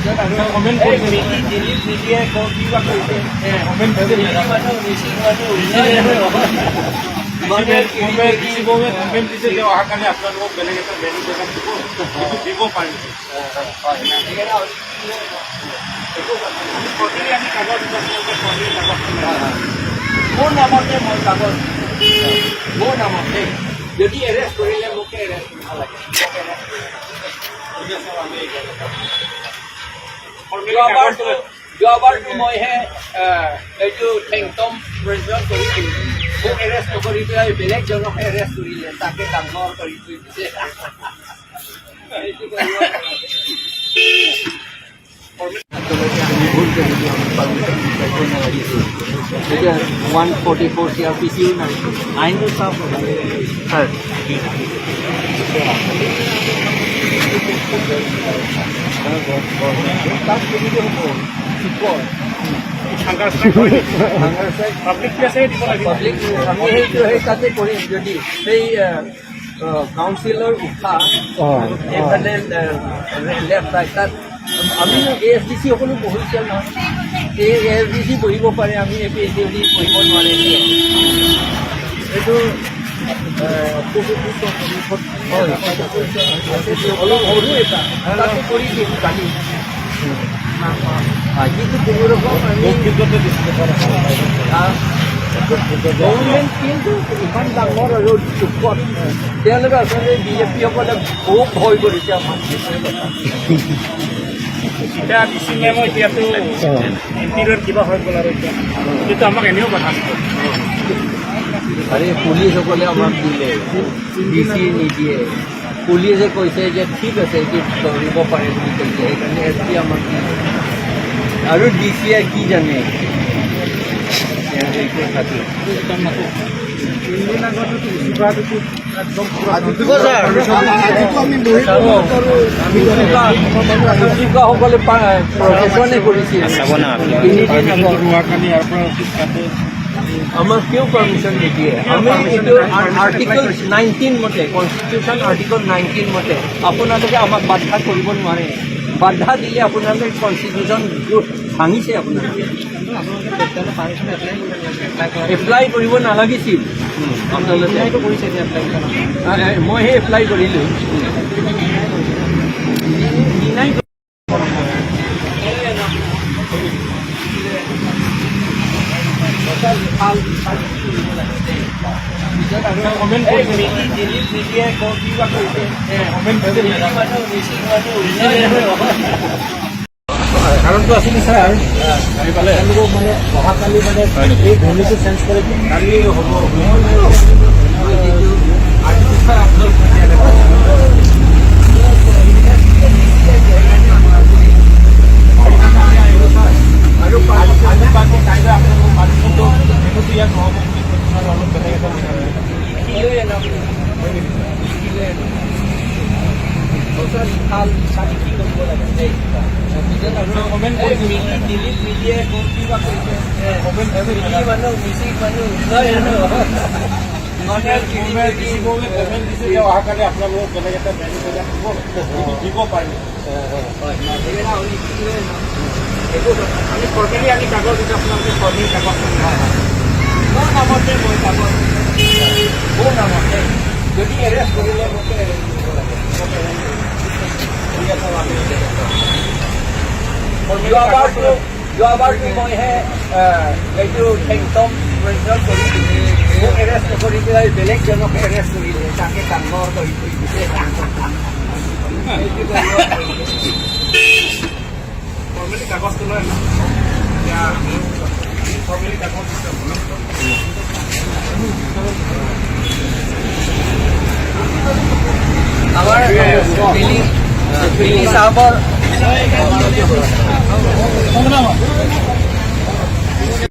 Comment কৰিছে comment দিছে যে অহাৰ কাৰণে আপোনালোকক বেলেগ এটা ভেন্যু জেগাত দিব পাৰিব। মোৰ নামতে মই কাগজ মোৰ নামতে যদি এৰেষ্ট কৰিলে মোকে এৰেষ্ট কৰিব লাগে। যোৱাবাৰটো মইহে এইটো থেংকম প্ৰেজেণ্ট কৰিছিলোঁ। মোক এৰেষ্ট নকৰি পেলাই বেলেগজনক এৰেষ্ট কৰিলে, তাকে ডাঙৰ কৰি থৈ দিছে। এতিয়া 144 CRPCও নাই, আইনটো চাওক ছাৰ। আমি সেই তাতে কৰিম যদি সেই কাউন্সিলৰ উঠা এইফালে লেফ্ট ৰাইট তাত আমি ASDC সকলো বহিছিল নহয়। এই ASDC বহিব পাৰে, আমি APSD বহিব নোৱাৰে। এইটো অলপ সৰু এটা তাতে কৰি দিম কালি। কিন্তু কোনো ৰকম আমি গভৰ্ণমেণ্ট কিন্তু ইমান ডাঙৰ আৰু দুখত তেওঁলোকে আচলতে BJP-সকলে খুব ভয় কৰিছে আমাক। এতিয়া ডিচি মেমো এতিয়াতো ইণ্টিৰিয়ৰ কিবা হৈ গ'ল আৰু এতিয়া কিন্তু আমাক এনেও কথা আৰে পুলিচসকলে আমাক দিলে, DC নিদিয়ে। পুলিচে কৈছে যে ঠিক আছে এইটো কৰিব পাৰে বুলি কৈছে, সেইকাৰণে SP আমাক দিলে। আৰু DCয়ে কি জানে সকলে প্ৰশাসনে কৰিছিল। আমাক কিয় পাৰ্মিশ্যন নিদিয়ে? আমি এইটো আৰ্টিকল 19 মতে, কনষ্টিটিউশ্যন আৰ্টিকল 19 মতে আপোনালোকে আমাক বাধা কৰিব নোৱাৰে। বাধা দিলে আপোনালোকে কনষ্টিটিউশ্যন ভাঙিছে। আপোনালোকে এপ্লাই কৰিব নালাগিছিল। আপোনালোকে মইহে এপ্লাই কৰিলোঁ। কমেণ্ট কৰিছে কাৰণটো আছিলে ছাৰ তেওঁলোকক মানে অহাকালি মানে এই ভূমিটো চেঞ্জ কৰি কালি হ'ব আৰু কাইলৈ আপোনালোক মানুহটো মেনুটো ইয়াত নহ'ব বুলি অলপ বেলেগ এটা কমেণ্ট কৰিছে দিল্লীত মিডিয়াই কিবা কৰিছে, কমেণ্ট দিছে যে অহাকালি আপোনালোকক বেলেগ এটা ভেন্যু জেগাত দিব পাৰিব। আমি চৰকাৰী আমি কাগজ দিছোঁ, আপোনালোকে চৰকাৰী কাগজ মোৰ নামতে মই কাগজ মোৰ নামতে যদি এৰেষ্ট কৰিলে মোকে এৰেষ্ট কৰিব লাগে। যোৱাবাৰটো মইহে এইটো থেংকম প্ৰেজেণ্ট কৰিছিলোঁ। মোক এৰেষ্ট নকৰি পেলাই বেলেগজনক এৰেষ্ট কৰিলে, তাকে ডাঙৰ কৰি থৈ দিছে। ফৰ্মেলি কাগজটো লয় না এতিয়া ফৰ্মেলি কাগজ দিছে আমাৰ দিল্লী চাহাবৰ